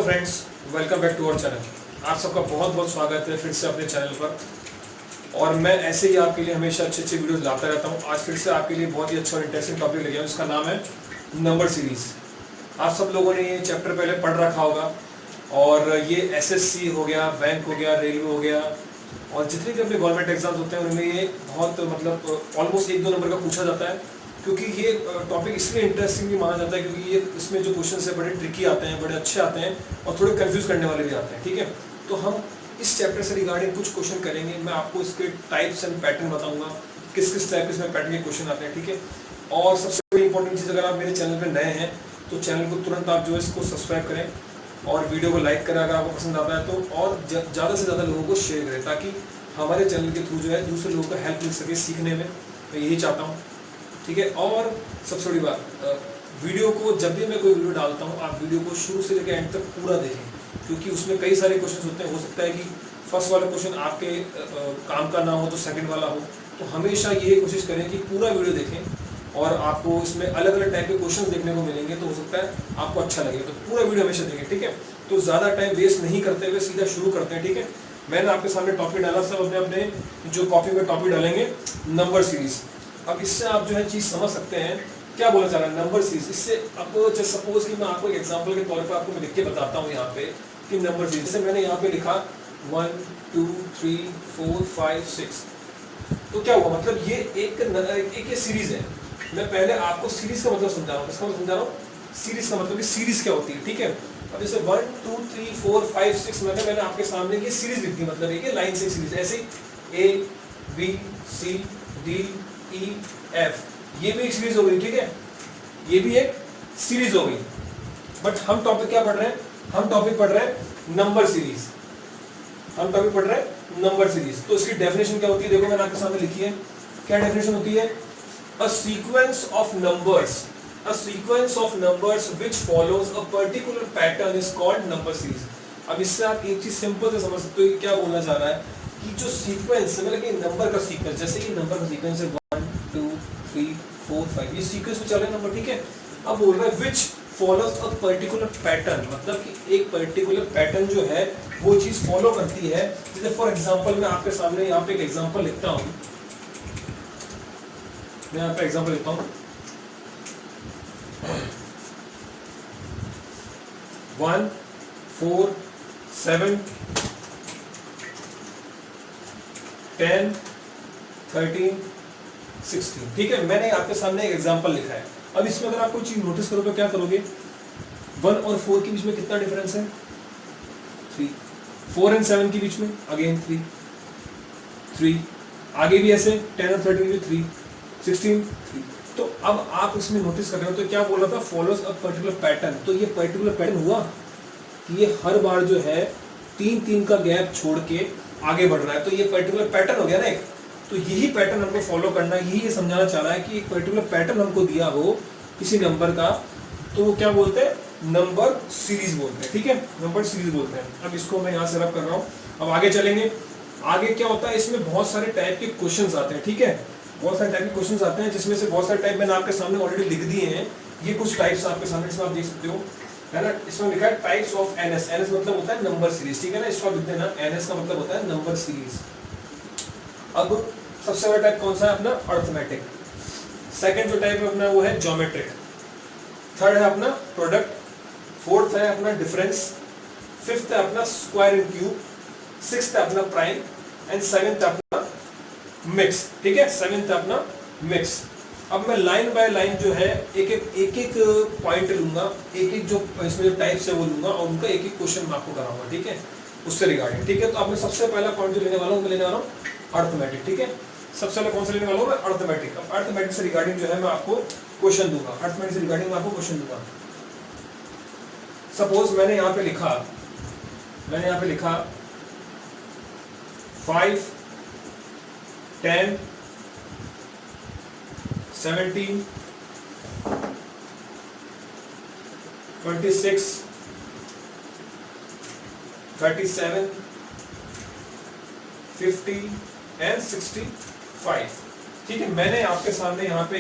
Friends, welcome back to our channel. आप सबका बहुत बहुत स्वागत है फिर से अपने चैनल पर। और मैं ऐसे ही आपके लिए हमेशा अच्छे अच्छे वीडियोस लाता रहता हूं। आज फिर से आपके लिए बहुत ही अच्छा और इंटरेस्टिंग टॉपिक लेके आया हूं। इसका नाम है नंबर सीरीज। आप सब लोगों ने ये चैप्टर पहले पढ़ रखा होगा और ये एसएससी हो गया, बैंक हो गया, रेलवे हो गया और जितने भी अपने गवर्नमेंट एग्जाम्स होते हैं उनमें ये बहुत ऑलमोस्ट 1-2 नंबर का पूछा जाता है। क्योंकि ये टॉपिक इसलिए इंटरेस्टिंग भी माना जाता है क्योंकि ये इसमें जो क्वेश्चन है बड़े ट्रिकी आते हैं, बड़े अच्छे आते हैं और थोड़े कंफ्यूज करने वाले भी आते हैं। ठीक है, तो हम इस चैप्टर से रिगार्डिंग कुछ क्वेश्चन करेंगे। मैं आपको इसके टाइप्स एंड पैटर्न बताऊंगा, किस किस टाइप के इसमें पैटर्न के क्वेश्चन आते हैं। ठीक है, और सबसे बड़ी इंपॉर्टेंट चीज़, अगर आप मेरे चैनल पर नए हैं तो चैनल को तुरंत आप जो है इसको सब्सक्राइब करें और वीडियो को लाइक करें अगर आपको पसंद आता है तो, और ज़्यादा से ज़्यादा लोगों को शेयर करें ताकि हमारे चैनल के थ्रू जो है दूसरे लोगों को हेल्प मिल सके सीखने में। मैं यही चाहता हूँ। ठीक है, और सबसे बड़ी बात, वीडियो को जब भी मैं कोई वीडियो डालता हूँ आप वीडियो को शुरू से लेकर एंड तक पूरा देखें क्योंकि उसमें कई सारे क्वेश्चन होते हैं। हो सकता है कि फर्स्ट वाला क्वेश्चन आपके काम का ना हो तो सेकंड वाला हो, तो हमेशा ये कोशिश करें कि पूरा वीडियो देखें और आपको इसमें अलग अलग टाइप के क्वेश्चन देखने को मिलेंगे तो हो सकता है आपको अच्छा लगे। तो पूरा वीडियो हमेशा देखें। ठीक है, तो ज़्यादा टाइम वेस्ट नहीं करते हुए सीधा शुरू करते हैं। ठीक है, मैंने आपके सामने टॉपिक डाला, सब अपने अपने जो कॉपी में टॉपिक डालेंगे नंबर सीरीज। अब इससे आप जो है चीज़ समझ सकते हैं क्या बोला जा रहा है नंबर सीरीज। इससे आपको सपोज कि मैं आपको एक एग्जांपल के तौर पर आपको मैं लिख के बताता हूँ यहाँ पे कि नंबर सीरीज। जैसे मैंने यहाँ पे लिखा 1 2 3 4 5 6, तो क्या हुआ, मतलब ये एक सीरीज है। मैं पहले आपको सीरीज का मतलब समझा रहा हूँ। इसका मतलब समझा रहा हूँ सीरीज का मतलब कि सीरीज क्या होती है। ठीक है, अब जैसे 1 2 3 4 5 6 मैंने आपके सामने ये सीरीज लिख दी, मतलब एक लाइन से सीरीज, ऐसे A B C D E F, ये भी एक सीरीज हो गई। ठीक है, ये भी एक सीरीज हो गई। बट हम टॉपिक क्या पढ़ रहे हैं, हम टॉपिक पढ़ रहे हैं नंबर सीरीज। हम टॉपिक पढ़ रहे हैं नंबर सीरीज। तो इसकी डेफिनेशन क्या होती है, देखो मैंने आपके सामने लिखी है। क्या डेफिनेशन होती है, a sequence of numbers, a sequence of numbers which follows a particular pattern is called number series। अब इससे आप एक चीज सिंपल से समझ सकते हो क्या बोलना चाह रहा है कि जो सीक्वेंस है, मतलब कि नंबर का सीक्वेंस, जैसे कि नंबर का सीक्वेंस है 1 2 3 4 5, ये सीक्वेंस में चल रहे नंबर। ठीक है, अब बोल रहा है which follows a particular pattern, मतलब कि एक पर्टिकुलर पैटर्न जो है वो चीज फॉलो करती है। जैसे फॉर एग्जांपल मैं आपके सामने यहाँ पे एक एग्जांपल लिखता हूँ, मैं यहाँ पे एग्जांपल लिखता हूँ 1 4 7 10 13 16। ठीक है, मैंने आपके सामने एक एग्जांपल लिखा है। अब इसमें अगर आप कोई चीज नोटिस करो तो क्या करोगे, 1 और 4 के बीच में कितना डिफरेंस है, 3। 4 एंड 7 के बीच में अगेन 3। आगे भी ऐसे 10 और 13 में 3, 16 3। तो अब आप इसमें नोटिस कर रहे हो तो क्या बोल रहा था, फॉलोज अ पर्टिकुलर पैटर्न। तो ये पर्टिकुलर पैटर्न हुआ कि ये हर बार जो है 3-3 का गैप छोड़ के आगे बढ़ रहा है, तो ये पर्टिकुलर पैटर्न हो गया ना एक। तो यही पैटर्न हमको फॉलो करना है, यही ये समझाना चाह रहा है कि एक पर्टिकुलर पैटर्न हमको दिया हो किसी नंबर का, तो वो क्या बोलते हैं, नंबर सीरीज बोलते हैं। ठीक है, नंबर सीरीज बोलते हैं। अब इसको मैं यहाँ से रब कर रहा हूँ। अब आगे चलेंगे। आगे क्या होता है, इसमें बहुत सारे टाइप के क्वेश्चन आते हैं। ठीक है, बहुत सारे टाइप के क्वेश्चंस आते हैं जिसमें से बहुत सारे टाइप मैंने आपके सामने ऑलरेडी लिख दिए हैं। ये कुछ टाइप्स आपके सामने इसमें आप देख सकते हो, है ना। इसमें लिखा है टाइप्स ऑफ एनएस। एनएस मतलब होता है नंबर सीरीज। ठीक है ना, इसको लिख देना, एनएस का मतलब होता है नंबर सीरीज। अब सबसे बड़ा टाइप कौन सा है अपना, अर्थमेटिक। सेकंड जो टाइप है अपना वो है ज्योमेट्रिक। थर्ड है अपना प्रोडक्ट। फोर्थ है अपना डिफरेंस। फिफ्थ है अपना स्क्वायर एंड क्यूब। सिक्स्थ है अपना प्राइम एंड सेवेंथ अपना मिक्स। ठीक है, सेवेंथ अपना मिक्स। अब मैं लाइन बाय लाइन जो है एक एक पॉइंट लूंगा, एक एक जो इसमें जो टाइप्स है वो लूंगा और उनका एक एक क्वेश्चन मैं आपको कराऊंगा। ठीक है, उससे रिगार्डिंग। ठीक है, तो अब मैं सबसे पहला पॉइंट जो लेने वाला हूँ मैं लेने वाला हूँ अर्थमेटिक। ठीक है, सबसे पहले कौन सा लेने वाला हूँ मैं, अर्थमेटिक। अब अर्थमेटिक से रिगार्डिंग जो है मैं आपको क्वेश्चन दूंगा। अर्थमेटिक से रिगार्डिंग मैं आपको क्वेश्चन दूंगा। सपोज मैंने यहाँ पे लिखा 5 10 17 26 37 50 एंड 65। ठीक है, मैंने आपके सामने यहाँ पे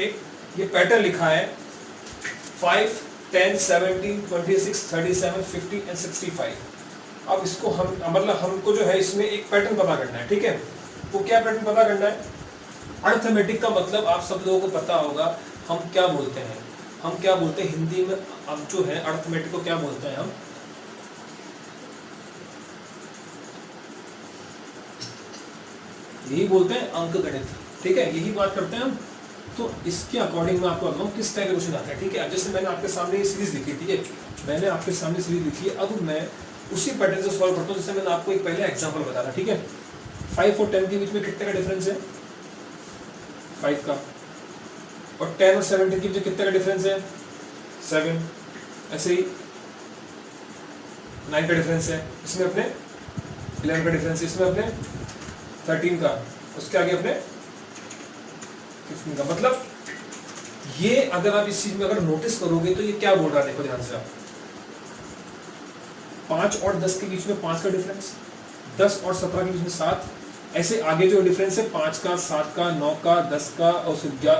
ये पैटर्न लिखा है 5 10, 17, 26, 37, 50 एंड 65। अब इसको हम मतलब हमको जो है इसमें एक पैटर्न पता करना है, ठीक है। वो क्या पैटर्न पता करना है? अर्थमेटिक का मतलब आप सब लोगों को पता होगा हम क्या बोलते हैं। हम क्या बोलते हैं हिंदी में? अब जो है अर्थमेटिक को क्या बोलते हैं हम? यही बोलते हैं अंक गणित, ठीक है, यही बात करते हैं हम। तो इसके अकॉर्डिंग मैं आपको बताऊँ किस टाइप के क्वेश्चन आते हैं, ठीक है। अब जैसे मैंने आपके सामने ये सीरीज लिखी, ठीक है, मैंने आपके सामने सीरीज लिखी है, अब मैं उसी पैटर्न से सॉल्व करता हूँ। जैसे मैंने आपको एक पहले एग्जांपल बताया, ठीक है। 5 और 10 के बीच में कितने का डिफरेंस है? 5 का। और 10 और 17 के बीच कितने का डिफरेंस है? 7। ऐसे ही 9 का डिफरेंस है, इसमें अपने 11 का डिफरेंस है, इसमें अपने 13 का, उसके आगे अपने 15 का। मतलब ये अगर आप इस चीज में अगर नोटिस करोगे तो ये क्या बोल रहा है, देखो ध्यान से आप। 5 और 10 के बीच में 5 का डिफरेंस, 10 और 17 के बीच में 7, ऐसे आगे जो डिफरेंस है 5 का, 7 का, 9 का, 10 का और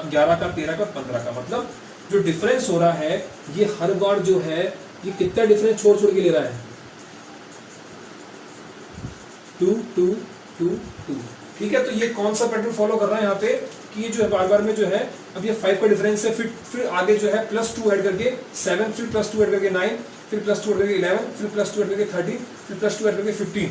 11 का, 13 का, 15 का। मतलब जो डिफरेंस हो रहा है ये हर बार जो है ये कितना डिफरेंस छोड़ छोड़ के ले रहा है? 2 2 2 2, ठीक है। तो ये कौन सा पैटर्न फॉलो कर रहा है यहाँ पे कि ये जो है बार बार में जो है, अब ये 5 का डिफरेंस है, फिर आगे जो है +2 ऐड करके 7, फिर +2 ऐड करके 9, फिर +2 ऐड करके 11, फिर +2 ऐड करके 13, फिर +2 ऐड करके 15।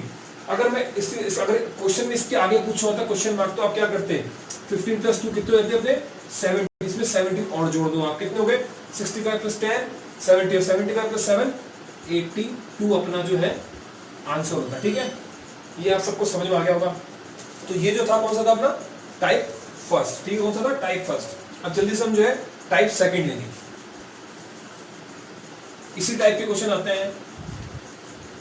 अगर मैं अगर क्वेश्चन में इसके आगे पूछा होता क्वेश्चन मार्क, तो आप क्या करते हैं? 15 + 2 कितने होते हैं अपने? 70, इसमें 17 और जोड़ दो आप, कितने हो गए? 65 + 10 70, और 75 + 7 82 अपना जो है आंसर होता है, ठीक है। ये आप सबको समझ में आ गया होगा। तो ये जो था कौन सा था अपना? टाइप फर्स्ट, ठीक है। कौन सा था? Type first. अब जल्दी से हम जो है टाइप सेकंड लेंगे। इसी टाइप के क्वेश्चन आते हैं,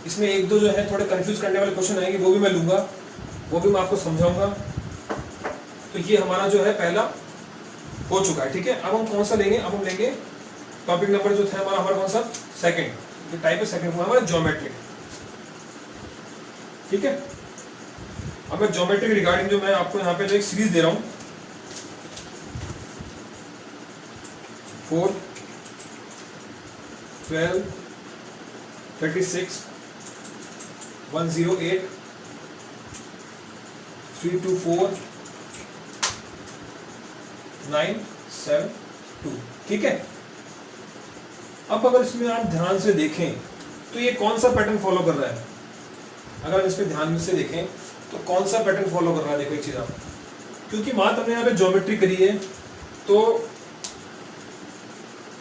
इसमें एक दो जो है थोड़े कंफ्यूज करने वाले क्वेश्चन आएंगे, वो भी मैं लूंगा, वो भी मैं आपको समझाऊंगा। तो ये हमारा जो है पहला हो चुका है, ठीक है। अब हम कौन सा लेंगे? अब हम लेंगे टॉपिक नंबर जो था हमारा कौन सा? सेकंड। टाइप है सेकंड हमारा ज्योमेट्रिक, ठीक है। अब मैं ज्योमेट्रिक रिगार्डिंग जो मैं आपको यहाँ पे जो एक सीरीज दे रहा हूँ, 4, 12, 36, 108, 324, 972, ठीक है। अब अगर इसमें आप ध्यान से देखें तो ये कौन सा पैटर्न फॉलो कर रहा है? अगर इसमें ध्यान से देखें तो कौन सा पैटर्न फॉलो कर रहा है? देखो एक चीज आप, क्योंकि बात हमने यहाँ पे ज्योमेट्री करी है, तो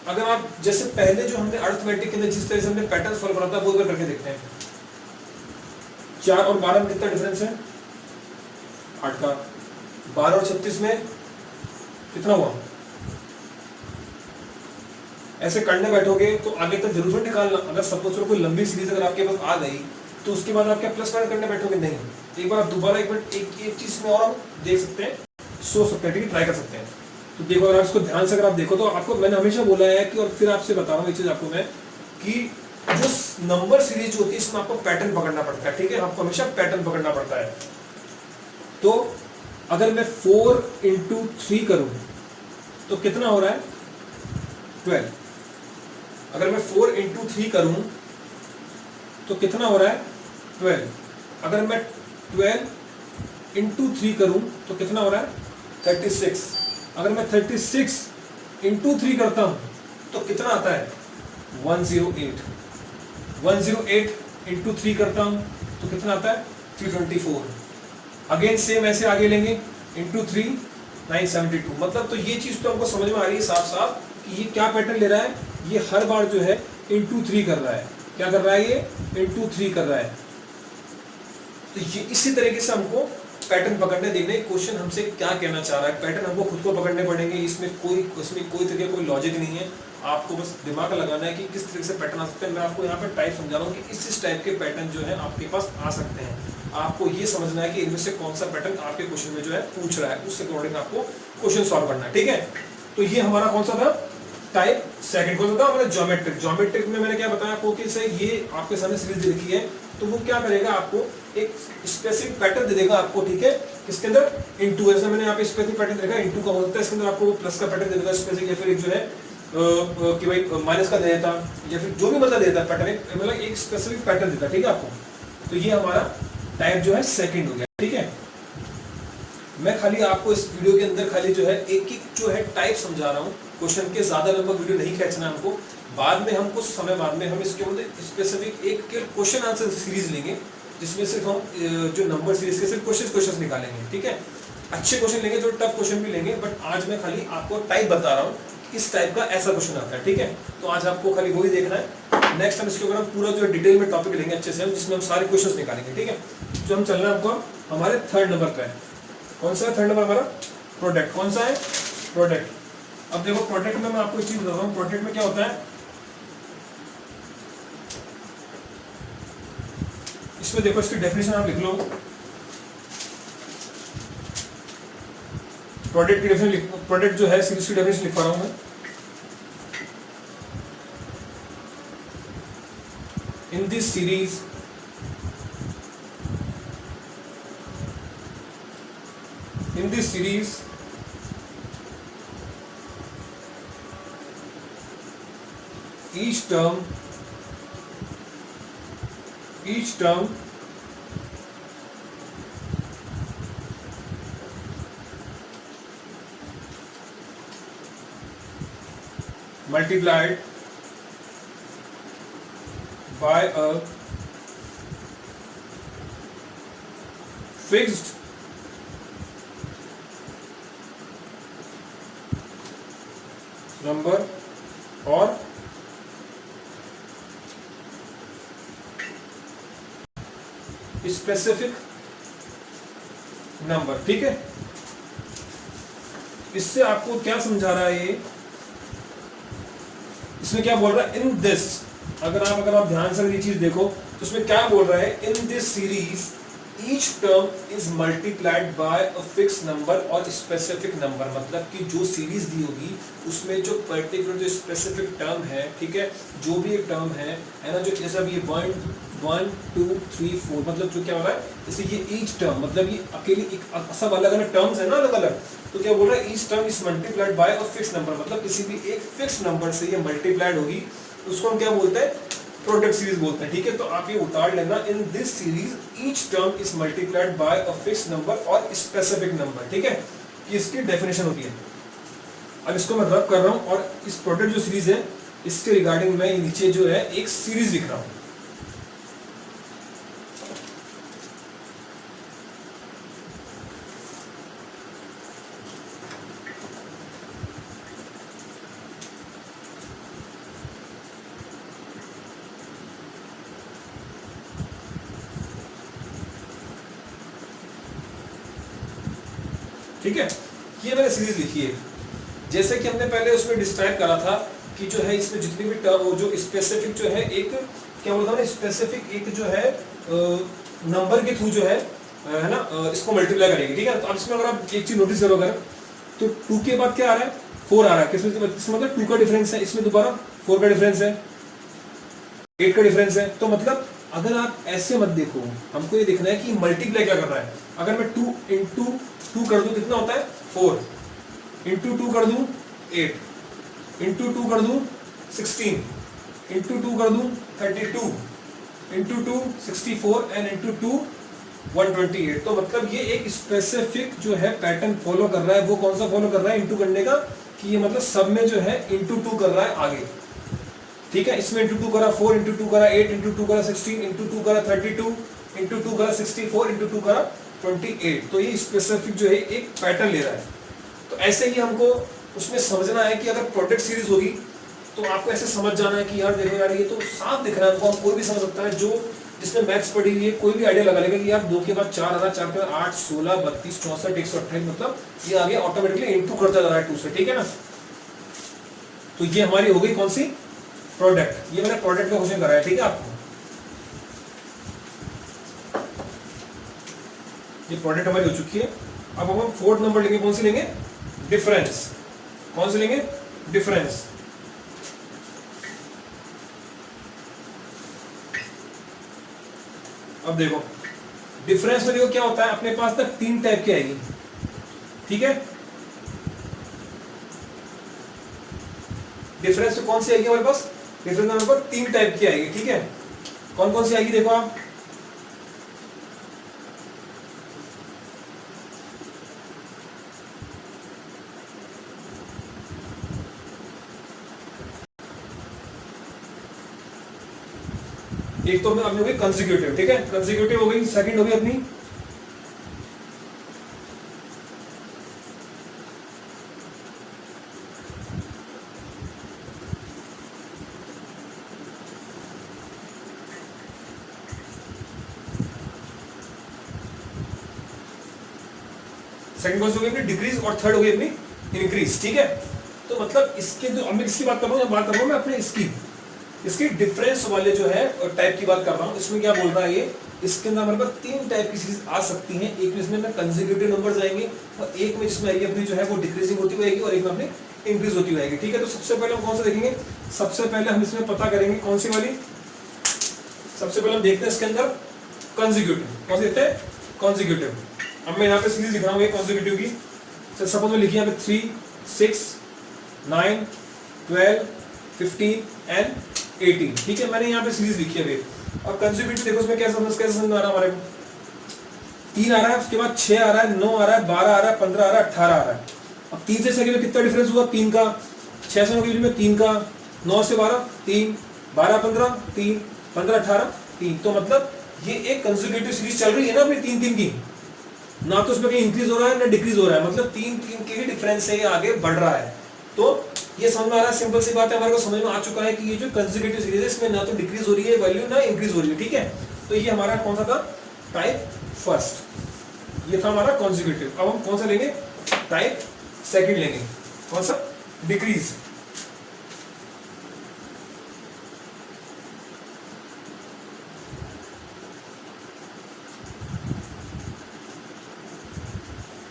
अगर आप जैसे पहले जो हमने अर्थमेटिक के अंदर जिस तरह से हमने पैटर्न फॉलो करा था वो एक बार करके देखते हैं। 4 और 12 में कितना डिफरेंस है? 8 का। 12 और 36 में कितना हुआ? ऐसे करने बैठोगे तो आगे तक जरूर निकालना। अगर सपोज कोई लंबी सीरीज अगर आपके पास आ गई तो उसके बाद आप क्या प्लस माइनस करने बैठोगे? नहीं, एक बार दोबारा एक मिनट एक चीज में और हम देख सकते हैं, सोच सकते हैं, ट्राई कर सकते हैं। तो देखो अगर आप इसको ध्यान से अगर आप देखो तो आपको मैंने हमेशा बोला है कि, और फिर आपसे बता रहा हूँ ये चीज आपको मैं, कि जो नंबर सीरीज होती है इसमें आपको पैटर्न पकड़ना पड़ता है, ठीक है। आपको हमेशा पैटर्न पकड़ना पड़ता है। तो अगर मैं 4 × 3 करूं तो कितना हो रहा है? 12। अगर मैं 4 × 3 करूं तो कितना हो रहा है? 12। अगर मैं 12 × 3 करूं तो कितना हो रहा है? 36। अगर मैं 36 × 3 करता हूं तो कितना आता है? 108। 108 × 3 करता हूं तो कितना आता है? 324। अगेन सेम ऐसे आगे लेंगे, × 3 972। मतलब तो ये चीज तो हमको समझ में आ रही है साफ साफ कि ये क्या पैटर्न ले रहा है। ये हर बार जो है × 3 कर रहा है। क्या कर रहा है? ये × 3 कर रहा है। तो ये इसी तरीके से हमको पैटर्न पकड़ने देखने, क्वेश्चन हमसे क्या कहना चाह रहा है, पैटर्न हमको खुद को पकड़ने पड़ेंगे। इसमें कोई तरीके कोई लॉजिक नहीं है। आपको बस दिमाग लगाना है कि किस तरीके से पैटर्न आ सकते हैं। मैं आपको यहाँ पे टाइप समझा रहा हूँ कि इस टाइप के पैटर्न जो है आपके पास आ सकते हैं। आपको ये समझना है कि इनमें से कौन सा पैटर्न आपके क्वेश्चन में जो है पूछ रहा है, उससे अकॉर्डिंग आपको क्वेश्चन सॉल्व करना है, ठीक है। तो ये हमारा कौन सा था? Type second. कौन सा था? मैंने ज्योमेट्रिक। ज्योमेट्रिक में मैंने क्या बताया आपको कि से ये आपके सामने सीरीज दे रखी है, तो वो क्या करेगा? आपको एक स्पेसिफिक पैटर्न दे देगा आपको, ठीक है। इसके अंदर × ऐसा मैंने यहाँ पे स्पेसिफिक पैटर्न देखा, × का होता है, इसके अंदर आपको प्लस का पैटर्न दे देगा स्पेसिफिक, या फिर एक जो है कि भाई माइनस का दे देता या फिर जो भी मतलब देता पैटर्न, मतलब एक स्पेसिफिक पैटर्न देता, ठीक है आपको। तो ये हमारा टाइप जो है सेकंड हो गया, ठीक है। मैं खाली आपको इस वीडियो के अंदर खाली जो है एक एक जो है टाइप समझा रहा हूँ, क्वेश्चन के ज्यादा लंबा वीडियो नहीं खींचना है हमको। बाद में हम कुछ समय बाद में हम इसके अंदर स्पेसिफिक एक क्वेश्चन आंसर सीरीज लेंगे, जिसमें सिर्फ हम जो नंबर सीरीज के सिर्फ क्वेश्चन निकालेंगे, ठीक है। अच्छे क्वेश्चन लेंगे, जो टफ क्वेश्चन भी लेंगे, बट आज मैं खाली आपको टाइप बता रहा हूँ, इस टाइप का ऐसा क्वेश्चन आता है, ठीक है। तो आज आपको खाली वही देखना है। नेक्स्ट हम इसके ऊपर हम पूरा जो डिटेल में टॉपिक लेंगे अच्छे से, जिसमें हम सारे क्वेश्चन निकालेंगे, ठीक है। जो हम चलना है हमको हमारे थर्ड नंबर पे है। कौन सा है थर्ड नंबर हमारा? प्रोडक्ट। कौन सा है? प्रोडक्ट। अब देखो प्रोडक्ट में मैं आपको एक चीज बता रहा हूँ, प्रोडक्ट में क्या होता है, इसमें देखो इसकी डेफिनेशन आप लिख लो। प्रोडक्ट की डेफिनेशन, प्रोडक्ट जो है सीरीज की डेफिनेशन लिख पा रहा हूं मैं। In this series each term multiplied by a fixed number और स्पेसिफिक नंबर, ठीक है। इससे आपको क्या समझा रहा है ये, इसमें क्या बोल रहा है, इन दिस, अगर आप ध्यान से ये चीज देखो तो उसमें क्या बोल रहा है, in this series each term is multiplied by a fix number और स्पेसिफिक नंबर। मतलब कि जो सीरीज दी होगी उसमें जो पर्टिकुलर जो स्पेसिफिक टर्म है, ठीक है, जो भी एक टर्म है ना, जो जैसे अब ये 1 2 3 4, मतलब जो क्या हो रहा है, जैसे ये ईच टर्म, मतलब ये अकेली एक सब अलग अलग टर्म्स है ना, अलग अलग, तो क्या बोल रहा है, each term is multiplied by a fix number, मतलब किसी भी एक फिक्स नंबर से ये मल्टीप्लाइड होगी, उसको हम क्या बोलते हैं, प्रोडक्ट सीरीज बोलते हैं, ठीक है। तो आप ये उतार लेना, in this series each term is multiplied by a fix number और स्पेसिफिक नंबर, ठीक है। कि इसकी डेफिनेशन होती है। अब इसको मैं रब कर रहा हूं और इस प्रोडक्ट जो सीरीज है इसके रिगार्डिंग मैं नीचे जो है एक सीरीज लिख रहा हूं। ठीक है, ये मैंने सीरीज लिखी है। जैसे कि हमने पहले उसमें डिस्क्राइब करा था कि जो है इसमें जितनी भी टर्म हो, जो स्पेसिफिक जो है एक क्या बोलता है, स्पेसिफिक एक जो है नंबर के थ्रू जो है ना, इसको मल्टीप्लाई करेंगे, ठीक है। तो अब इसमें अगर आप एक चीज नोटिस करो अगर, तो 2 के बाद क्या आ रहा है, 4 आ रहा है, किसमें, मतलब 2 का डिफरेंस है, इसमें दोबारा 4 का डिफरेंस है, 8 का डिफरेंस है। तो मतलब अगर आप ऐसे मत देखो, हमको ये देखना है कि मल्टीप्लाई क्या कर रहा है। अगर मैं 2 इंटू 2 कर दूं कितना होता है, 4, इंटू 2 कर दूं 8, इंटू 2 कर दूं 16, इंटू 2 कर दूं 32, इंटू 2 64 एंड इंटू 2 128। तो मतलब ये एक स्पेसिफिक जो है पैटर्न फॉलो कर रहा है। वो कौन सा फॉलो कर रहा है, इंटू करने का, कि ये मतलब सब में जो है इंटू 2 कर रहा है आगे, ठीक है। इसमें इंटू 2 करा 4, इंटू 2 करा 8, इंटू 2 करा 16, इंटू 2 करा 32, इंटू 2 करा 64, इंटू 2 करा 28। तो ये स्पेसिफिक जो है एक पैटर्न ले रहा है। तो ऐसे ही हमको उसमें समझना है कि अगर प्रोडक्ट सीरीज होगी तो आपको ऐसे समझ जाना है कि यार देखो यार ये तो साफ दिख रहा है, हमको कोई भी समझ सकता है, जो जिसने मैथ्स पढ़ी हुई है कोई भी आइडिया लगा लेगा कि यार 2 के बाद 4 आ रहा है, 4 के बाद 8 16 32 64 128, मतलब ये आगे ऑटोमेटिकली इंटू करता जा रहा है 2 से, ठीक है ना। तो ये हमारी हो गई कौन सी, प्रोडक्ट। ये मैंने प्रोडक्ट का क्वेश्चन कराया, ठीक है आपको। ये प्रोडक्ट हमारी हो चुकी है। अब हम 4th नंबर लेंगे, कौन सी लेंगे, डिफरेंस। कौन सी लेंगे, डिफरेंस। अब देखो डिफरेंस में देखो क्या होता है, अपने पास तक 3 टाइप की आएगी, ठीक है। डिफरेंस में कौन सी आएगी हमारे पास? डिफरेंस में हमारे पास 3 टाइप की आएगी, ठीक है। कौन कौन सी आएगी देखो आप, एक तो अपनी हो गई कंसेक्यूटिव, ठीक है, कंसेक्यूटिव हो गई। सेकंड हो गई अपनी सेकंड कौन सी हो गई अपनी डिक्रीज, और थर्ड हो गई अपनी इंक्रीज, ठीक है। तो मतलब इसके जो, अब मैं किसकी बात कर रहा हूँ, बात कर रहा हूँ मैं अपने इसकी डिफरेंस वाले जो है टाइप की बात कर रहा हूँ। इसमें क्या बोल रहा है ये, इसके अंदर हमारे पास 3 टाइप की सीरीज आ सकती हैं। एक में इसमें कंसेक्यूटिव नंबर्स आएंगे, और एक में जिसमें आएगी अपनी जो है वो डिक्रीजिंग होती हुई आएगी, और एक में अपनी इंक्रीज होती हुई आएगी, ठीक है। तो सबसे पहले हम कौन सा देखेंगे, सबसे पहले हम इसमें पता करेंगे कौन सी वाली, सबसे पहले हम देखते हैं इसके अंदर कंसेक्यूटिव, कौन सी देखते हैं कंसेक्यूटिव। अब मैं यहाँ पे सीरीज लिख रहा हूँ कंसेक्यूटिव की, सपोज में लिखी यहाँ पे 3, 6, 9, 12, 15 एंड 18, ठीक है। मैंने यहाँ पे सीरीज लिखी है अभी। और कंसेक्यूटिव देखो उसमें कैसे समझ आ रहा है हमारे को, 3 आ रहा है, उसके बाद 6 आ रहा है, 9 आ रहा है, 12 आ रहा है, 15 आ रहा है, 18 आ रहा है। अब 3 से 6 के लिए कितना डिफरेंस हुआ, 3 का, 6 से 9 के लिए 3 का, 9 से 12 3, 12 15 3, 15 18 3। तो मतलब ये एक कंसेक्यूटिव सीरीज चल रही है ना अपनी 3 की, ना तो उसमें कहीं इंक्रीज हो रहा है ना डिक्रीज हो रहा है, मतलब 3 के ही डिफरेंस से ये आगे बढ़ रहा है। तो ये समझ में आ रहा है, सिंपल सी बात है, हमारे को समझ में आ चुका है कि ये जो कंसेक्यूटिव सीरीज है इसमें ना तो डिक्रीज हो रही है वैल्यू ना इंक्रीज हो रही है, ठीक है। तो ये हमारा कौन सा था, टाइप फर्स्ट, ये था हमारा कंसेक्यूटिव। अब हम कौन सा लेंगे, टाइप सेकंड लेंगे, कौन सा, डिक्रीज।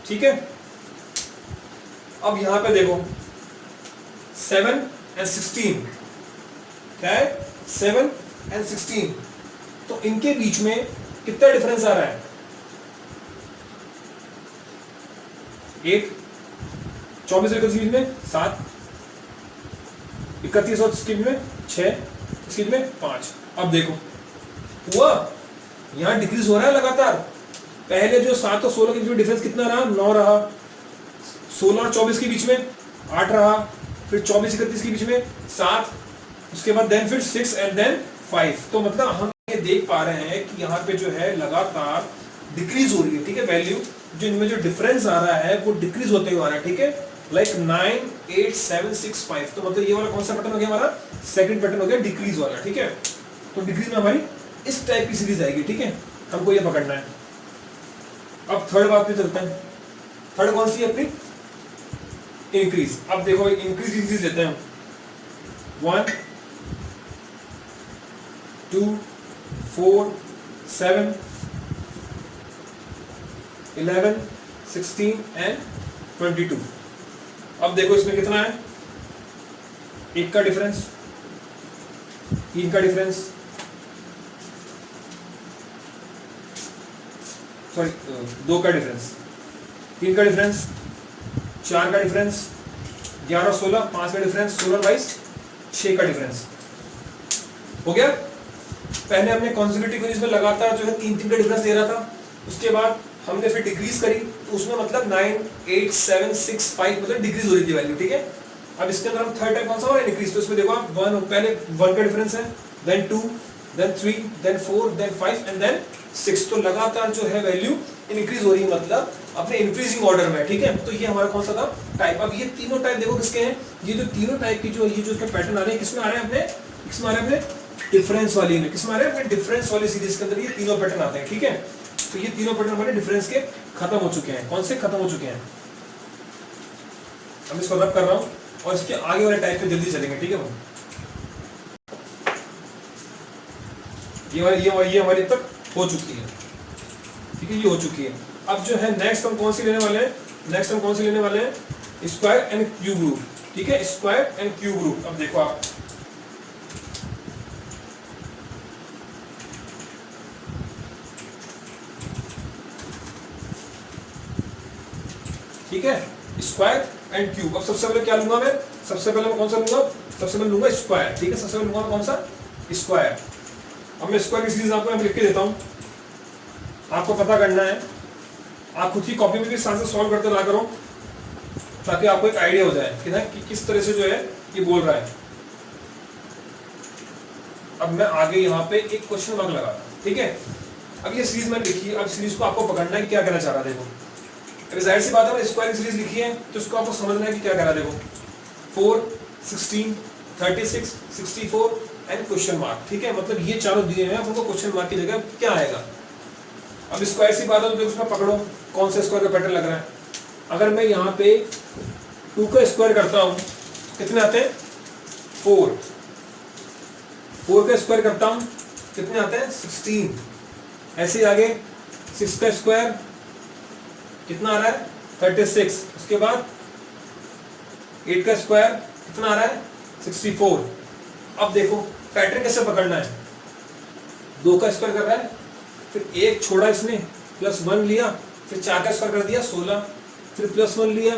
ठीक है। अब यहां पे देखो 7 and 16, क्या है 7 and 16, तो इनके बीच में कितना डिफरेंस आ रहा है, 8, 24 और 31 में 7, 31 और इसके में 6, इसके में 5। अब देखो हुआ, यहां डिक्रीज हो रहा है लगातार। पहले जो 7 और 16 के बीच में डिफरेंस कितना रहा, 9 रहा, 16 और 24 के बीच में 8 रहा, फिर 24 31 के बीच में 7, उसके बाद देन फिर 6 एंड देन 5। तो मतलब हम ये देख पा रहे हैं कि यहाँ पे जो है लगातार डिक्रीज हो रही है, ठीक है, वैल्यू जो इनमें जो डिफरेंस आ रहा है वो डिक्रीज होते हुए आ रहा है, ठीक है, लाइक 9 8 7 6 5। तो मतलब ये वाला कौन सा पैटर्न हो गया हमारा, सेकंड पैटर्न हो गया डिक्रीज वाला, ठीक है। तो डिक्रीज में हमारी इस टाइप की सीरीज आएगी, ठीक है, हमको ये पकड़ना है। अब थर्ड बात पे चलते हैं, थर्ड कौन सी है अपनी, इंक्रीज। अब देखो इंक्रीज लेते हैं, 1 2 4 7 11 16 एंड 22। अब देखो इसमें कितना है, 1 का डिफरेंस, 3 का डिफरेंस, सॉरी 2 का डिफरेंस, 3 का डिफरेंस, 4 का डिफरेंस, 11 16, 5 का डिफरेंस, 16 22, 6 का डिफरेंस हो गया। पहले हमने कॉन्सेक्यूटिव सीरीज में लगातार जो है 3 का डिफरेंस दे रहा था, उसके बाद हमने फिर डिक्रीज करी, तो उसमें मतलब 9 8 7 6 5 मतलब डिक्रीज हो रही थी वैल्यू, ठीक है। अब इसके अंदर हम थर्ड टाइप कौन सा हो रहा है, इंक्रीज। तो इसमें देखो आप 1, पहले 1 का डिफरेंस है, then 2, then 3, then 4, then 5 and then 6। तो लगातार जो है वैल्यू इंक्रीज हो रही है, मतलब अपने इंक्रीजिंग ऑर्डर में, ठीक है। तो ये हमारा कौन सा था, टाइप। अब ये तीनों टाइप देखो किसके हैं, ये जो तीनों टाइप की जो ये जो इसमें पैटर्न आ रहे हैं, किसमें आ रहे हैं अपने, किसमें आ रहे हैं अपने डिफरेंस वाली में, किसमें आ रहे हैं अपने डिफरेंस वाली सीरीज के अंदर ये तीनों पैटर्न आते हैं, ठीक है। तो ये तीनों पैटर्न हमारे डिफरेंस के खत्म हो चुके हैं। कौन से खत्म हो चुके हैं, हम इसको रब कर रहा हूं और इसके आगे वाले टाइप पे जल्दी चलेंगे, ठीक है। वो ये हमारी तक हो चुकी है, ठीक है, ये हो चुकी है। अब जो है नेक्स्ट हम कौन सी लेने वाले हैं, नेक्स्ट हम कौन सी लेने वाले हैं, स्क्वायर एंड क्यूब रूट, ठीक है, स्क्वायर एंड क्यूब रूट। अब देखो आप, ठीक है, स्क्वायर एंड क्यूब। अब सबसे पहले क्या लूंगा मैं, सबसे पहले मैं कौन सा लूंगा, सबसे पहले लूंगा स्क्वायर, ठीक है। सबसे पहले लूंगा मैं कौन सा, स्क्वायर। अब मैं स्क्वायर की सीरीज आपको लिख के देता हूं, आपको पता करना है, आप खुद की कॉपी में भी साथ से सॉल्व करते रहा करो ताकि आपको एक आइडिया हो जाए कि ना कि किस तरह से जो है ये बोल रहा है। अब मैं आगे यहाँ पे एक क्वेश्चन मार्क लगा, ठीक है। अब ये सीरीज मैंने लिखी है, अब सीरीज को आपको पकड़ना है कि क्या कहना चाह रहा है। देखो अभी जाहिर सी बात है, स्क्वायर सीरीज लिखी है तो इसको आपको समझना है कि क्या कह रहा है। देखो 4, 16, 36, 64 एंड क्वेश्चन मार्क, ठीक है। मतलब ये चारों दिए हैं, आपको क्वेश्चन मार्क की जगह क्या आएगा। अब स्क्वायर सी बात है तो उसमें पकड़ो कौन सा स्क्वायर का पैटर्न लग रहा है। अगर मैं यहाँ पे 2 का स्क्वायर करता हूँ कितने आते हैं, 4 का स्क्वायर करता हूँ कितने आते हैं, 16। ऐसे ही आगे 6 का स्क्वायर कितना आ रहा है, 36। उसके बाद 8 का स्क्वायर कितना आ रहा है, 64। अब देखो पैटर्न कैसे पकड़ना है, 2 का स्क्वायर कर रहा है, फिर 1 छोड़ा इसने, +1 लिया, फिर 4 का स्क्वायर कर दिया 16, फिर +1 लिया,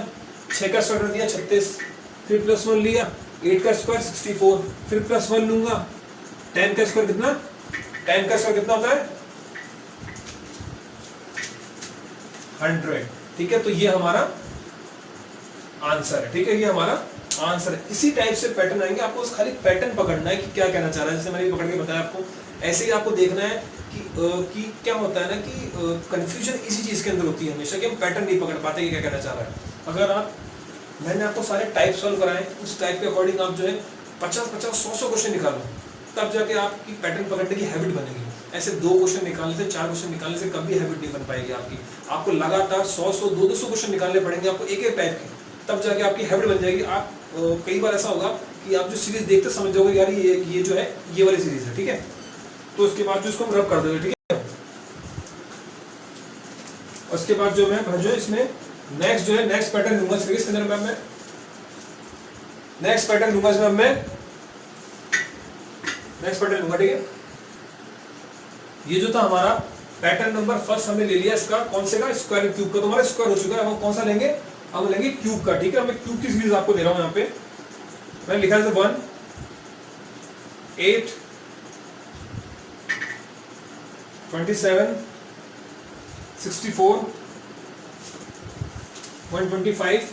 6 का स्क्वायर कर दिया 36, फिर +1 लिया, 8 का स्क्वायर 64, फिर +1 लूंगा, 10 का स्क्वायर कितना, 10 का स्क्वायर कितना होता है, 100, ठीक है। तो ये हमारा आंसर है, ठीक है, ये हमारा आंसर है। इसी टाइप से पैटर्न आएंगे, आपको खाली पैटर्न पकड़ना है कि क्या कहना चाह रहा है। जैसे मैंने पकड़ के बताया आपको, ऐसे ही आपको देखना है कि क्या होता है ना कि कंफ्यूजन इसी चीज के अंदर होती है हमेशा कि हम पैटर्न नहीं पकड़ पाते कि क्या कहना चाह रहा है। अगर आप, मैंने आपको सारे टाइप सॉल्व कराए, उस टाइप के अकॉर्डिंग आप जो है 50-50, 100 क्वेश्चन निकालो, तब जाके आपकी पैटर्न पकड़ने की हैबिट बनेगी। ऐसे 2 क्वेश्चन निकालने से, 4 क्वेश्चन निकालने से कभी हैबिट नहीं बन पाएगी आपकी। आपको लगातार 100-100, 200 क्वेश्चन निकालने पड़ेंगे आपको एक टाइप के, तब जाके आपकी हैबिट बन जाएगी। आप कई बार ऐसा होगा कि आप जो सीरीज देखते समझ जाओगे यार ये जो है ये वाली सीरीज है, ठीक है। तो उसके बाद जो इसको हम रब कर देंगे, ठीक है। उसके बाद जो मैं जो इसमें नेक्स्ट पैटर्न लूंगा सीरीज के अंदर, मैं नेक्स्ट पैटर्न लूंगा इसमें, मैं नेक्स्ट पैटर्न लूंगा, ठीक है। ये जो था हमारा पैटर्न नंबर फर्स्ट हमने ले लिया, इसका कौन से का, स्क्वायर क्यूब का। तो हमारा स्क्वायर हो चुका है, हम कौन सा लेंगे, हम लेंगे क्यूब का, ठीक है। मैं क्यूब की सीरीज आपको दे रहा हूं, यहाँ पे मैंने लिखा है 1, 8, 27, 64, 125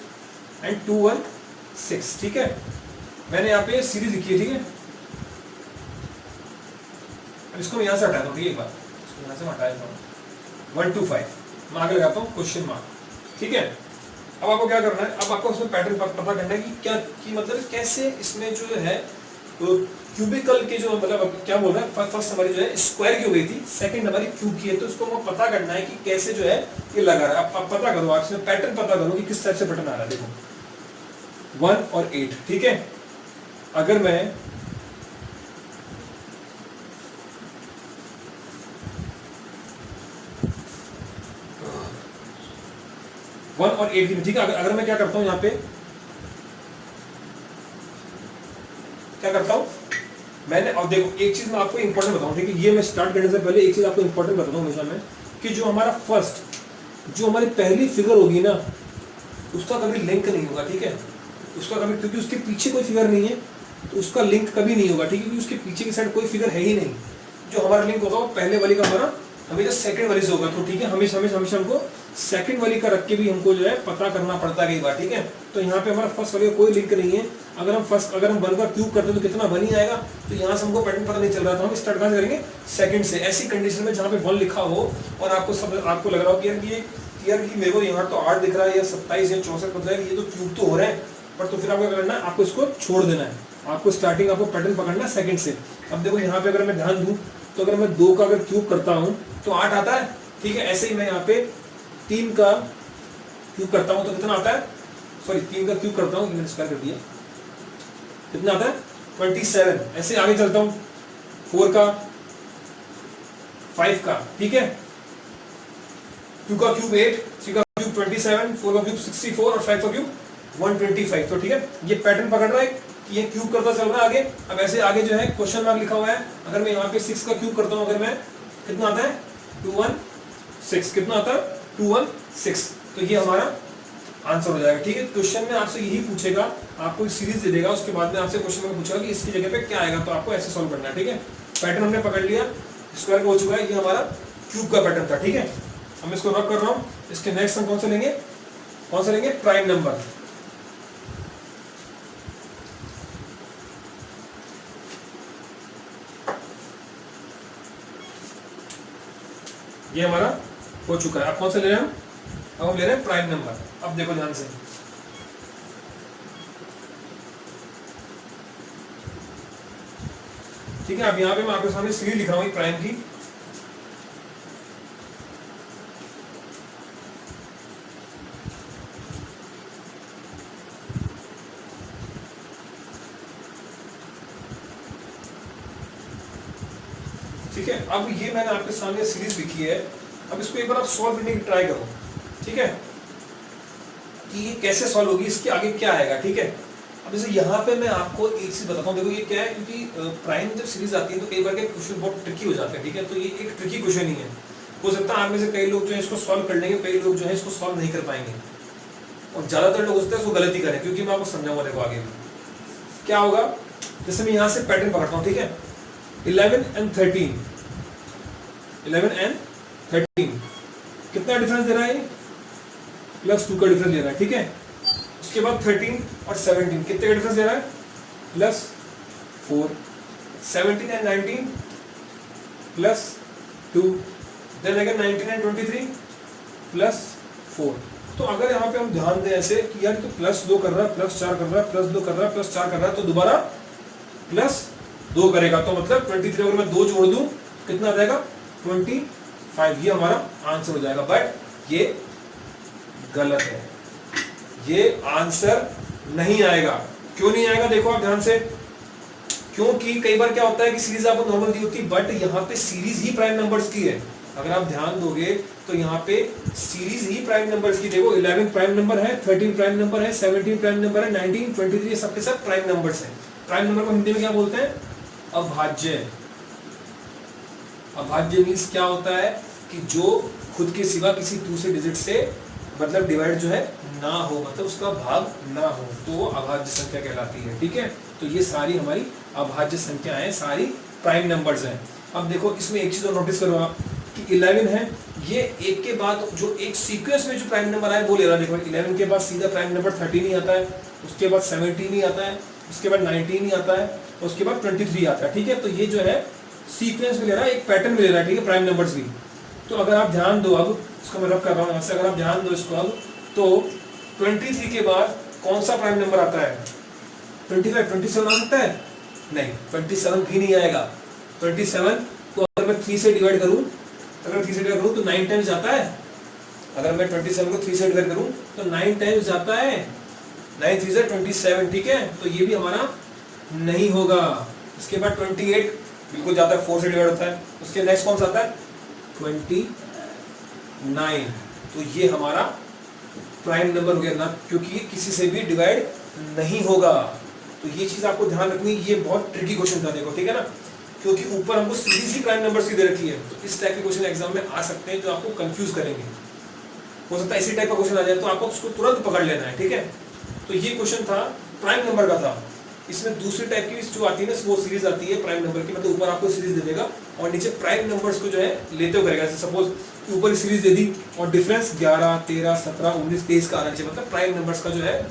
एंड 216, ठीक है। मैंने यहाँ पे सीरीज लिखी है, ठीक है। अब इसको मैं यहाँ से हटा दूँ, ठीक है, एक बार इसको यहाँ से हटा देता हूँ। 1 to 5 मैं आगे लगाता हूँ क्वेश्चन मार्क, ठीक है। अब आपको क्या करना है, अब आपको उसमें पैटर्न पता करना है कि क्या कि मतलब कैसे इसमें जो है तो क्यूबिकल के जो मतलब क्या बोल रहा है, फर्स्ट हमारी जो है स्क्वायर की हो गई थी, सेकंड हमारी क्यूब की है। तो इसको हमें पता करना है कि कैसे जो है ये लगा रहा है। आप पता करो, आप इसमें पैटर्न पता करो कि किस टाइप से पैटर्न आ रहा है। देखो 1 और 8, ठीक है। अगर मैं वन और 8 की, ठीक है। अगर मैं क्या करता हूं यहाँ पे, क्या करता हूं मैंने, और देखो एक चीज मैं आपको इंपॉर्टेंट बताऊं, ठीक है। ये मैं स्टार्ट करने से पहले एक चीज आपको इंपॉर्टेंट बताता हूं हमेशा मैं, कि जो हमारा फर्स्ट जो हमारी पहली फिगर होगी ना, उसका कभी लिंक नहीं होगा, ठीक है। उसका कभी, क्योंकि उसके पीछे कोई फिगर नहीं है तो उसका लिंक कभी नहीं होगा, ठीक है। क्योंकि उसके पीछे की साइड कोई फिगर है ही नहीं। जो हमारा लिंक होगा वो पहले वाली का हमारा हमेशा सेकंड वाली से होगा। तो ठीक है, हमेशा हमको सेकंड वाली का रख के भी हमको जो है पता करना पड़ता है कई बार, ठीक है। तो यहाँ पे हमारा फर्स्ट वाली का कोई लिंक नहीं है। अगर हम 1 का क्यूब करते हैं तो कितना 1 ही आएगा। तो यहाँ से हमको पैटर्न पता नहीं चल रहा था, हम स्टार्ट कहाँ करेंगे, सेकंड से। ऐसी कंडीशन में जहाँ पे 1 लिखा हो और आपको लग रहा हो कि यार कि मेरे को यहाँ तो 8 दिख रहा है या 27 या 64 मतलब ये तो क्यूब तो हो रहा है, पर तो फिर आपको क्या करना है, आपको इसको छोड़ देना है। आपको स्टार्टिंग आपको पैटर्न पकड़ना है सेकंड से। अब देखो यहाँ पे अगर मैं ध्यान दूं तो अगर मैं 2 का अगर क्यूब करता हूँ तो 8 आता है, ठीक है। ऐसे ही मैं यहाँ पे 3 का क्यूब करता हूँ तो कितना आता है, सॉरी 3 का क्यूब करता हूँ, मैंने स्क्वायर कर दिया, कितना आता है 27। ऐसे आगे चलता हूँ 4 का, 5 का, ठीक है। 2 का क्यूब 8, 3 का क्यूब 27, 4 का क्यूब 64 और 5 का क्यूब 125। तो ठीक है, ये पैटर्न पकड़ रहा है कि ये क्यूब करता चल रहा है आगे। अब ऐसे आगे जो है क्वेश्चन मार्क लिखा हुआ है। अगर मैं यहाँ पे 6 का क्यूब करता हूँ, अगर मैं, कितना आता है 216, कितना आता है 216। तो ये हमारा आंसर हो जाएगा। ठीक है, क्वेश्चन में आपसे यही पूछेगा, आपको एक सीरीज दे देगा, उसके बाद में आपसे क्वेश्चन में पूछेगा कि इसकी जगह पे क्या आएगा, तो आपको ऐसे सॉल्व करना है। ठीक है, पैटर्न हमने पकड़ लिया, स्क्वायर का हो चुका है, ये हमारा क्यूब का पैटर्न था। ठीक है, हम इसको रब कर रहा हूँ। इसके नेक्स्ट हम कौन सा लेंगे, कौन सा लेंगे, प्राइम नंबर। ये हमारा हो चुका है। अब कौन सा ले रहे हैं हम, अब हम ले रहे हैं प्राइम नंबर। अब देखो ध्यान से, ठीक है। अब यहाँ पे मैं आपके सामने सीरीज लिख रहा हूँ प्राइम की। ठीक है, अब ये मैंने आपके सामने सीरीज लिखी है। अब इसको एक बार आप सॉल्व करने की ट्राई करो। ठीक है, कि ये कैसे सॉल्व होगी, इसके आगे क्या आएगा। ठीक है, अब जैसे यहाँ पे मैं आपको एक चीज बताता हूँ। देखो ये क्या है, क्योंकि प्राइम जब सीरीज आती है तो कई बार के क्वेश्चन बहुत ट्रिकी हो जाते हैं। ठीक है, तो ये एक ट्रिकी क्वेश्चन ही है। हो सकता है आप में से कई लोग जो है इसको सॉल्व कर लेंगे, कई लोग जो है इसको सॉल्व नहीं कर पाएंगे, और ज्यादातर लोग होते हैं इसको गलती करें। क्योंकि मैं आपको समझाऊंगा, देखो आगे क्या होगा। जैसे मैं यहाँ से पैटर्न पकड़ता हूँ। ठीक है, 11 and 13, 11 and 13 कितना डिफरेंस दे रहा है, +2 का डिफरेंस दे रहा है। ठीक है, उसके बाद 13 और 17 कितने का डिफरेंस दे रहा है, +4। 17 and 19 +2, देन अगेन 19 and 23 +4। तो अगर यहाँ पे हम ध्यान दें ऐसे कि यार तो +2 कर रहा है, +4 कर रहा है, +2 कर रहा है, +4 कर रहा है, तो दोबारा +2 करेगा। तो मतलब 23 अगर मैं 2 जोड़ दूं कितना आ जाएगा, 25। ये हमारा आंसर हो जाएगा। बट ये गलत है, ये आंसर नहीं आएगा। क्यों नहीं आएगा, देखो आप ध्यान से। क्योंकि कई बार क्या होता है कि सीरीज आपको नॉर्मल दी होती है, बट यहाँ पे सीरीज ही प्राइम नंबर्स की है। अगर आप ध्यान दोगे तो यहाँ पे सीरीज ही प्राइम नंबर्स की। देखो 11 प्राइम नंबर है, 13 प्राइम नंबर है, 17 प्राइम नंबर है, 19, 23 ये सबके सब प्राइम नंबर्स हैं। प्राइम नंबर को हिंदी में क्या बोलते हैं, अभाज्य। अभाज्य मीन्स क्या होता है कि जो खुद के सिवा किसी दूसरे डिजिट से मतलब डिवाइड जो है ना हो, मतलब उसका भाग ना हो, तो वो अभाज्य संख्या कहलाती है। ठीक है, तो ये सारी हमारी अभाज्य संख्याएं सारी प्राइम नंबर्स हैं। अब देखो इसमें एक चीज और नोटिस करो आप कि 11 है, ये एक के बाद जो एक सीक्वेंस में जो प्राइम नंबर आए वो ले रहा है। देखो 11 के बाद सीधा प्राइम नंबर 13 ही आता है, उसके बाद 17 ही आता है, उसके बाद 19 ही आता है, उसके बाद 23 आता है। ठीक है, तो ये जो है सीक्वेंस में ले रहा है, एक पैटर्न में ले रहा है। ठीक है, प्राइम नंबर्स भी। तो अगर आप ध्यान दो, अब इसको मैं रब कर रहा हूँ यहाँ से, अगर आप ध्यान दो इसको अब, तो 23 के बाद कौन सा प्राइम नंबर आता है, 25, 27 आ सकता है, नहीं 27 भी नहीं आएगा। 27 को अगर मैं 3 से डिवाइड करूँ, अगर 3 से डिवाइड करूँ तो 9 टाइम्स जाता है। अगर मैं 27 को 3 से डिवाइड करूँ तो 9 टाइम्स जाता है, 9 3 से 27। ठीक है, तो ये भी हमारा नहीं होगा। इसके बाद 28 बिल्कुल जाता है, 4 से डिवाइड होता है। उसके नेक्स्ट कौन सा आता है, 29। तो ये हमारा प्राइम नंबर हो गया ना, क्योंकि ये किसी से भी डिवाइड नहीं होगा। तो ये चीज आपको ध्यान रखनी, ये बहुत ट्रिकी क्वेश्चन था। देखो ठीक है ना, क्योंकि ऊपर हमको सीरीज ही प्राइम नंबर दे रखी है, तो इस टाइप के क्वेश्चन एग्जाम में आ सकते हैं जो आपको कंफ्यूज करेंगे। हो सकता है इसी टाइप का क्वेश्चन आ जाए, तो आपको उसको तुरंत पकड़ लेना है। ठीक है, तो ये क्वेश्चन था प्राइम नंबर का था। इसमें दूसरी टाइप की जो आती है ना, वो सीरीज आती है प्राइम नंबर की, मतलब ऊपर आपको सीरीज दे देगा और नीचे प्राइम नंबर्स को जो है लेते हुए करेगा। सपोज ऊपर सीरीज दे दी और डिफरेंस 11, 13, 17, 19, 23 का आना चाहिए, मतलब प्राइम नंबर्स का जो है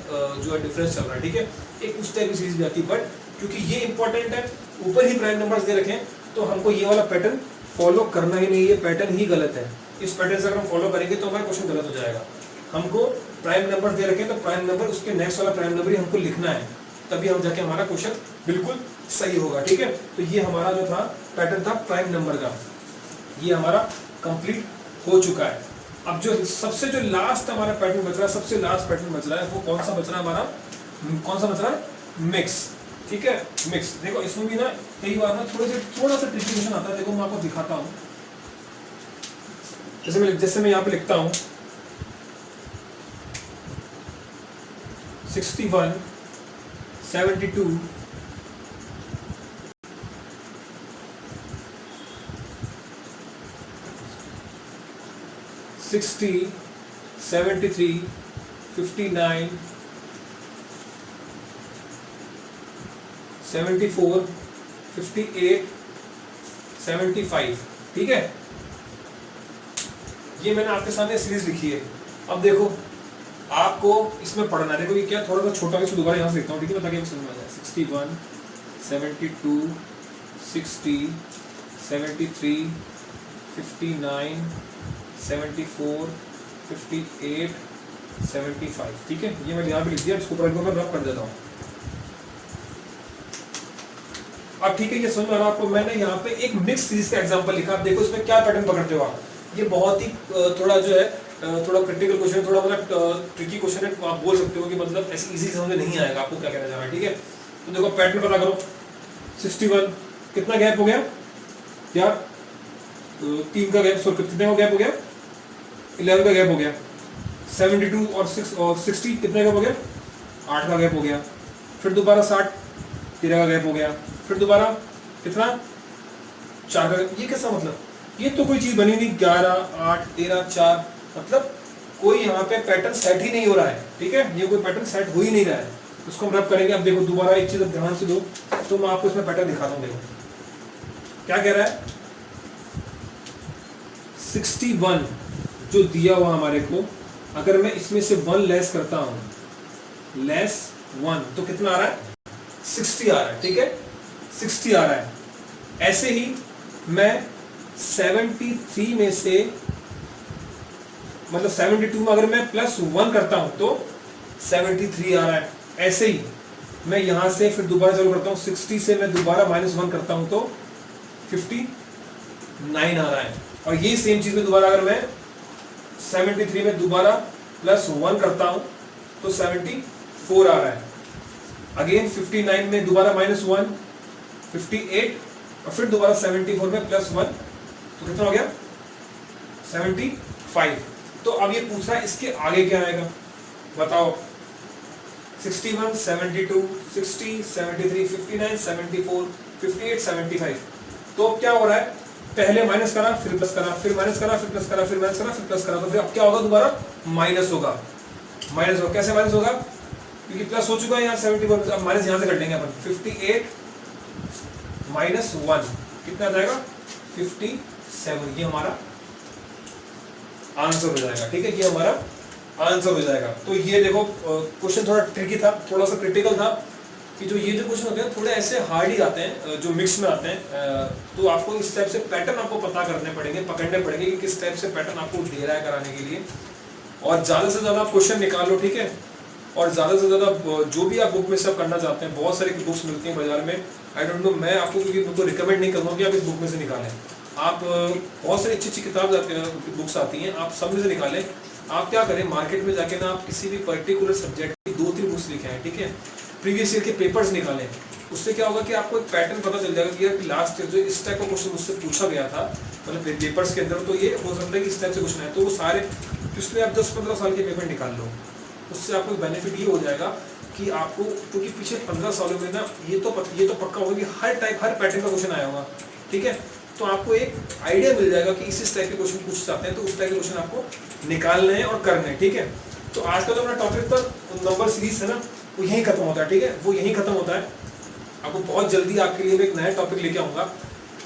डिफरेंस चल रहा है। ठीक है, एक उस टाइप की सीरीज भी आती है। बट क्योंकि ये इंपॉर्टेंट है, ऊपर ही प्राइम नंबर्स दे रखे हैं, तो हमको ये वाला पैटर्न फॉलो करना ही नहीं, ये पैटर्न ही गलत है। इस पैटर्न से अगर हम फॉलो करेंगे तो हमारा क्वेश्चन गलत हो जाएगा। हमको प्राइम नंबर दे रखे हैं, तो प्राइम नंबर उसके नेक्स्ट वाला प्राइम नंबर ही हमको लिखना है, तभी हम जाके हमारा क्वेश्चन बिल्कुल सही होगा। ठीक है, तो ये हमारा जो था पैटर्न था प्राइम नंबर का, ये हमारा कंप्लीट हो चुका है। अब जो सबसे जो लास्ट हमारा पैटर्न बच रहा है, सबसे लास्ट पैटर्न बच रहा है, वो कौन सा बच रहा है हमारा, कौन सा बच रहा है, मिक्स। ठीक है, मिक्स। देखो इसमें भी ना कई बार ना थोड़ा सा ट्रिकी क्वेश्चन आता है। देखो मैं आपको दिखाता हूँ, जैसे मैं यहाँ पे लिखता हूँ 61, 72, 60, 73, 59, 74, 58, 75। ठीक है, ये मैंने आपके सामने सीरीज लिखी है। अब देखो आपको इसमें पढ़ना है। देखो ये क्या थोड़ा सा छोटा, मैं दोबारा यहाँ से लिखता हूँ, ठीक है, ताकि समझ में आ जाए। 61, 72, 60, 73, 59, 74, 58, 75। ठीक है, ये मैंने यहाँ पे लिख दिया। इसको ऊपर मैं रब कर देता हूँ। अब ठीक है, ये समझ में आ रहा है आपको। मैंने यहाँ पे एक मिक्स सीरीज का एग्जांपल लिखा। आप देखो इसमें क्या पैटर्न पकड़ते हो आप। ये बहुत ही थोड़ा जो है थोड़ा क्रिटिकल क्वेश्चन है, थोड़ा मतलब ट्रिकी क्वेश्चन है। आप बोल सकते हो कि मतलब ऐसे इजी समझ में नहीं आएगा आपको क्या कहना चाह रहा है। ठीक है, तो देखो पैटर्न पता करो। 61 कितना गैप हो गया यार? 3 का गैप, कितने का गैप हो गया? 11 का गैप हो गया। 72 और 60 कितने गैप हो गया? 8 का गैप हो गया। फिर दोबारा 60, 13 का गैप हो गया। फिर दोबारा कितना? 4 का। ये कैसा मतलब? ये तो कोई चीज बनी नहीं। 11, 8, 13, 4, मतलब कोई यहाँ पे पैटर्न सेट ही नहीं हो रहा है। ठीक है, ये कोई पैटर्न सेट हो ही नहीं रहा है। उसको हम रब करेंगे। अब देखो दोबारा एक चीज ध्यान से दो, तो मैं आपको इसमें पैटर्न दिखाता हूँ। देखो क्या कह रहा है। 61 जो दिया हुआ हमारे को, अगर मैं इसमें से 1 लेस करता हूँ, लेस 1, तो कितना आ रहा है? 60 आ रहा है। ठीक है, 60 आ रहा है। ऐसे ही मैं 73 में से, मतलब 72 में अगर मैं +1 करता हूं तो 73 आ रहा है। ऐसे ही मैं यहां से फिर दोबारा चालू करता हूं। 60 से मैं दोबारा -1 करता हूं तो 59 आ रहा है। और ये सेम चीज में दोबारा अगर मैं 73 में दोबारा +1 करता हूं तो 74 आ रहा है। अगेन 59 में दोबारा -1, 58, और फिर दोबारा 74 में +1, तो कितना हो गया? 75। तो अब ये पूछ रहा है इसके आगे क्या आएगा, बताओ। 61, 72, 60, 73, 59, 74, 58, 75। तो अब क्या हो रहा है? पहले माइनस करा, फिर प्लस करा, फिर माइनस करा, फिर प्लस करा, फिर माइनस करा, फिर प्लस करा, तो फिर अब क्या होगा? दोबारा माइनस होगा। माइनस होगा। कैसे माइनस होगा? क्योंकि प्लस हो चुका है यहाँ 71, अब माइनस यहाँ से कर लेंगे अपन। 58 -1 कितना आ जाएगा? 57। ये हमारा आंसर हो जाएगा। ठीक है, ये हमारा आंसर हो जाएगा। तो ये देखो क्वेश्चन थोड़ा ट्रिकी था, थोड़ा सा क्रिटिकल था, कि जो ये जो क्वेश्चन होते हैं थोड़े ऐसे हार्ड ही आते हैं, जो मिक्स में आते हैं। तो आपको इस टाइप से पैटर्न आपको पता करने पड़ेंगे, पकड़ने पड़ेंगे कि किस टाइप से पैटर्न आपको दे रहा है कराने के लिए। और ज़्यादा से ज़्यादा क्वेश्चन निकालो। ठीक है, और ज़्यादा से ज़्यादा जो भी आप बुक में सब करना चाहते हैं, बहुत सारी बुक्स मिलती हैं बाजार में। आई डोंट नो, मैं आपको क्योंकि बुक को रिकमेंड नहीं करूँगा कि आप इस बुक में से निकालें। आप बहुत सारी अच्छी अच्छी किताब बुक्स आती हैं, आप सब में से निकालें। आप क्या करें, मार्केट में जाके ना आप किसी भी पर्टिकुलर सब्जेक्ट की 2-3 बुक्स लिखे हैं। ठीक है, प्रीवियस ईयर के पेपर्स निकालें। उससे क्या होगा कि आपको एक पैटर्न पता चल जाएगा कि यार लास्ट ईयर जो इस टाइप का क्वेश्चन मुझसे पूछा गया था, मतलब पेपर्स के अंदर, तो ये हो सकता है कि इस टाइप से क्वेश्चन है। तो वो सारे, पिछले आप 10-15 साल के पेपर निकाल लो। उससे आपको बेनिफिट ये हो जाएगा कि आपको, क्योंकि पीछे 15 सालों में ना ये तो पक्का होगा कि हर पैटर्न का क्वेश्चन आया होगा। ठीक है, तो आपको एक आइडिया मिल जाएगा कि इस टाइप के क्वेश्चन पूछ जाते हैं, तो उस टाइप के क्वेश्चन आपको निकालने हैं और करने हैं। ठीक है, तो आज का जो अपना टॉपिक पर नंबर सीरीज है ना, वो यहीं खत्म होता है। ठीक है, वो यहीं खत्म होता है। आपको बहुत जल्दी आपके लिए एक नया टॉपिक लेके आऊँगा।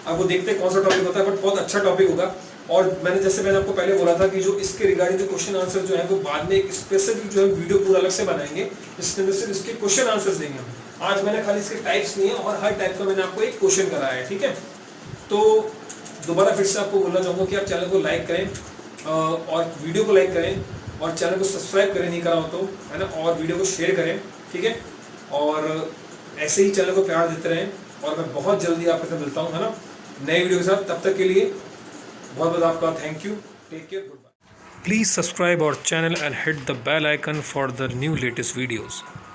अब वो देखते हैं कौन सा टॉपिक होता है, बट बहुत अच्छा टॉपिक होगा। और जैसे मैंने आपको पहले बोला था कि जो इसके रिगार्डिंग जो क्वेश्चन आंसर जो है वो बाद में एक स्पेसिफिक जो है वीडियो पूरा अलग से बनाएंगे, जिसके अंदर सिर्फ इसके क्वेश्चन आंसर्स देंगे हम। आज मैंने खाली इसके टाइप्स लिए और हर टाइप का मैंने आपको एक क्वेश्चन कराया है। ठीक है, तो दोबारा फिर से आपको बोलना चाहूँगा कि आप चैनल को लाइक करें और वीडियो को लाइक करें और चैनल को सब्सक्राइब करें, नहीं करा हो तो, है ना, और वीडियो को शेयर करें। ठीक है, और ऐसे ही चैनल को प्यार देते रहें। और मैं बहुत जल्दी आपके साथ मिलता हूँ, है ना, नए वीडियो के साथ। तब तक के लिए बहुत बहुत आपका thank you. Take care, good bye. Please subscribe our channel and hit the bell icon for the new latest videos.